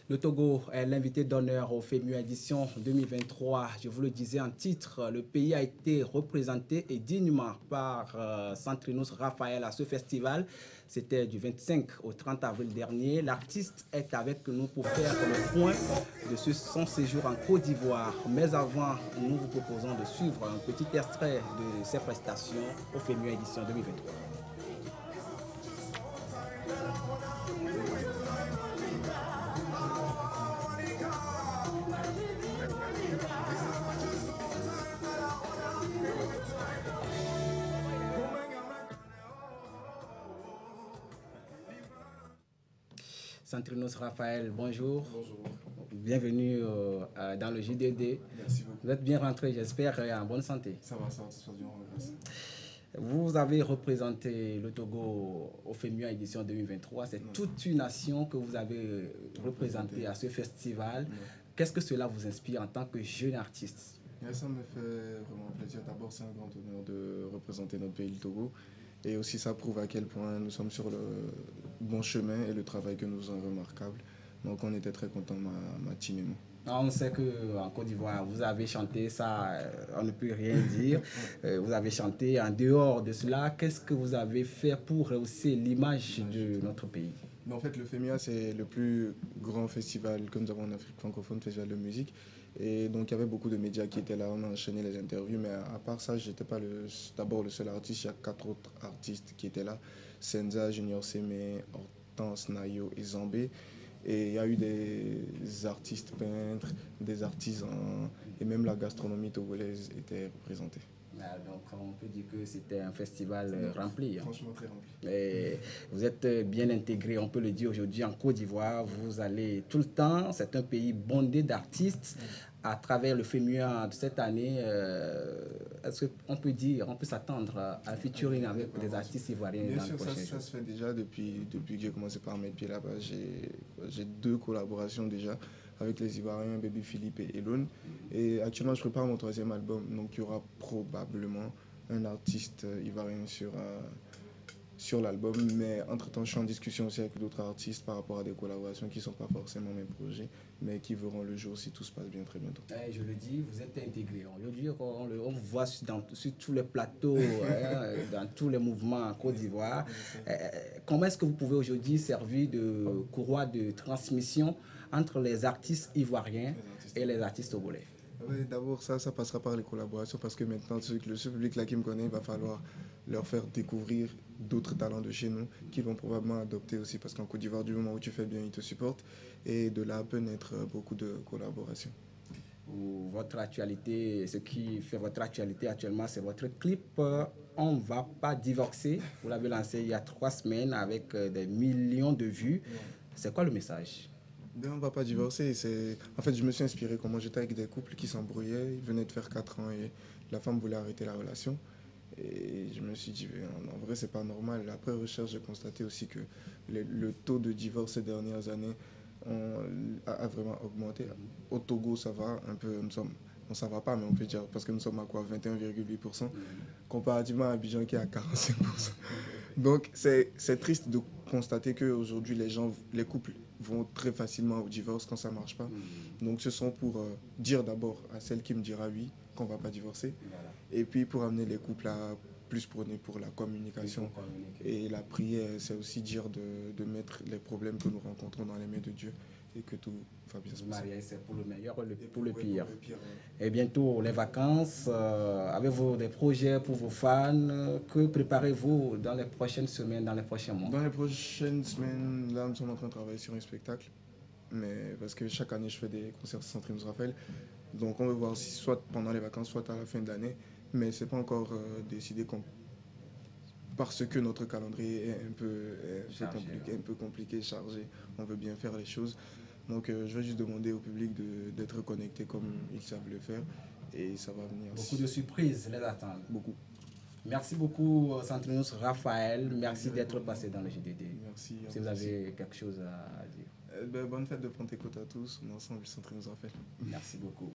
Le Togo est l'invité d'honneur au FEMU édition 2023. Je vous le disais en titre, le pays a été représenté et dignement par Centrinus Raphaël à ce festival. C'était du 25 au 30 avril dernier. L'artiste est avec nous pour faire le point de son séjour en Côte d'Ivoire. Mais avant, nous vous proposons de suivre un petit extrait de ses prestations au FEMU édition 2023. Centrinus Raphaël, bonjour. Bonjour. Bienvenue dans le JDD. Merci beaucoup. Vous êtes bien rentré, j'espère, en bonne santé. Ça va, ça se passe bien, grâce. Vous avez représenté le Togo au FEMU édition 2023. C'est toute une nation que vous avez représentée à ce festival. Qu'est-ce que cela vous inspire en tant que jeune artiste? Ça me fait vraiment plaisir. D'abord, c'est un grand honneur de représenter notre pays, le Togo. Et aussi, ça prouve à quel point nous sommes sur le bon chemin et le travail que nous faisons est remarquable. Donc, on était très contents, ma team et moi. On sait qu'en Côte d'Ivoire, vous avez chanté, ça, on ne peut rien dire. Vous avez chanté. En dehors de cela, qu'est-ce que vous avez fait pour rehausser l'image de notre pays? En fait, le FEMIA, c'est le plus grand festival que nous avons en Afrique francophone, festival de musique. Et donc, il y avait beaucoup de médias qui étaient là, on a enchaîné les interviews. Mais à part ça, je n'étais pas d'abord le seul artiste. Il y a 4 autres artistes qui étaient là. Senza, Junior Semé, Hortense, Nayo et Zambé. Et il y a eu des artistes peintres, des artisans, et même la gastronomie togolaise était représentée. Donc on peut dire que c'était un festival rempli. Franchement très rempli. Et vous êtes bien intégré, on peut le dire aujourd'hui en Côte d'Ivoire. Vous allez tout le temps, c'est un pays bondé d'artistes. À travers le FEMUA de cette année, est-ce qu'on peut dire, on peut s'attendre à un featuring avec des artistes ivoiriens Bien dans sûr, le prochain ça se fait déjà depuis que j'ai commencé par mettre pied là-bas. J'ai 2 collaborations déjà avec les Ivoiriens, Baby Philippe et Elone. Et actuellement, je prépare mon 3e album. Donc, il y aura probablement un artiste ivoirien sur l'album. Mais entre-temps, je suis en discussion aussi avec d'autres artistes par rapport à des collaborations qui ne sont pas forcément mes projets, mais qui verront le jour si tout se passe bien très bientôt. Je le dis, vous êtes intégré. On vous voit sur tous les plateaux, dans tous les mouvements en Côte d'Ivoire. Comment est-ce que vous pouvez aujourd'hui servir de courroie de transmission entre les artistes ivoiriens et les artistes togolais? Oui, d'abord, ça passera par les collaborations parce que maintenant, ce public-là qui me connaît, il va falloir leur faire découvrir d'autres talents de chez nous qu'ils vont probablement adopter aussi parce qu'en Côte d'Ivoire, du moment où tu fais bien, ils te supportent et de là peut naître beaucoup de collaborations. Votre actualité, ce qui fait votre actualité actuellement, c'est votre clip On va pas divorcer. Vous l'avez lancé il y a 3 semaines avec des millions de vues. C'est quoi le message? On ne va pas divorcer. En fait, je me suis inspiré comment j'étais avec des couples qui s'embrouillaient. Ils venaient de faire 4 ans et la femme voulait arrêter la relation. Et je me suis dit, en vrai, c'est pas normal. Après recherche, j'ai constaté aussi que le taux de divorce ces dernières années a vraiment augmenté. Au Togo, ça va un peu. Ça va pas, mais on peut dire, parce que nous sommes à quoi, 21,8%, comparativement à Abidjan qui est à 45%. Donc, c'est triste de constater qu'aujourd'hui, les couples vont très facilement au divorce quand ça ne marche pas. Donc, ce sont pour dire d'abord à celle qui me dira oui, qu'on ne va pas divorcer. Voilà. Et puis, pour amener les couples à plus prôner pour la communication. Et la prière, c'est aussi dire de mettre les problèmes que nous rencontrons dans les mains de Dieu et que tout va bien se passer. Le mariage, c'est pour le meilleur et pour le pire. Et bientôt, les vacances, avez-vous des projets pour vos fans? Que préparez-vous dans les prochaines semaines, dans les prochains mois? Dans les prochaines semaines, là, nous sommes en train de travailler sur un spectacle. Mais parce que chaque année, je fais des concerts de Centrinus Raphaël. Donc, on va voir si soit pendant les vacances, soit à la fin de l'année. Mais ce n'est pas encore décidé parce que notre calendrier est un peu compliqué, chargé. On veut bien faire les choses. Donc, je vais juste demander au public d'être connecté comme ils savent le faire. Et ça va venir. Beaucoup de surprises les attendent. Beaucoup. Merci beaucoup, Centrinus Raphaël. Merci d'être passé dans le JDD. Merci. Si vous avez quelque chose à dire. Bonne fête de Pentecôte à tous. On est ensemble, Centrinus Raphaël. Merci beaucoup.